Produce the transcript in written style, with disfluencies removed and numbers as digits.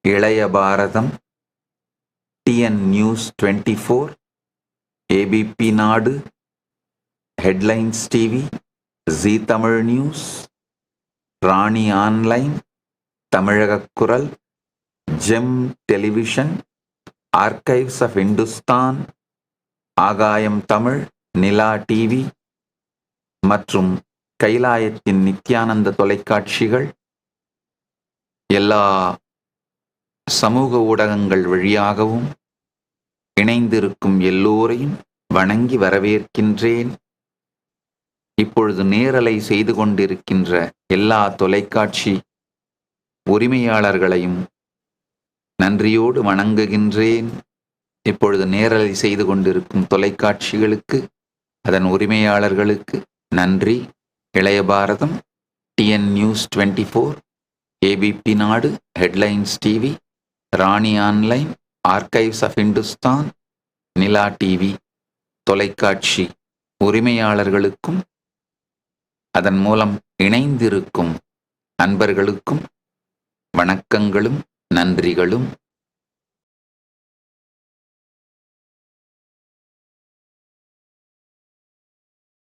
இளைய Bharatham, TN News 24, ABP Nadu, headlines TV, Zee Tamil News, Rani online, தமிழகக் குரல், Gem television, archives of Hindustan, Aakayam Tamil, Nila TV மற்றும் கைலாயத்தின் நித்யானந்த தொலைக்காட்சிகள் எல்லா சமூக ஊடகங்கள் வழியாகவும் இணைந்திருக்கும் எல்லோரையும் வணங்கி வரவேற்கின்றேன். இப்பொழுது நேரலை செய்து கொண்டிருக்கின்ற எல்லா தொலைக்காட்சி உரிமையாளர்களையும் நன்றியோடு வணங்குகின்றேன். இப்பொழுது நேரலை செய்து கொண்டிருக்கும் தொலைக்காட்சிகளுக்கு, அதன் உரிமையாளர்களுக்கு நன்றி. Ilaya Bharatham, TN News 24, ABP Nadu, headlines TV, Rani online, archives of Hindustan, Nila TV தொலைக்காட்சி உரிமையாளர்களுக்கும் அதன் மூலம் இணைந்திருக்கும் அன்பர்களுக்கும் வணக்கங்களும் நன்றிகளும்.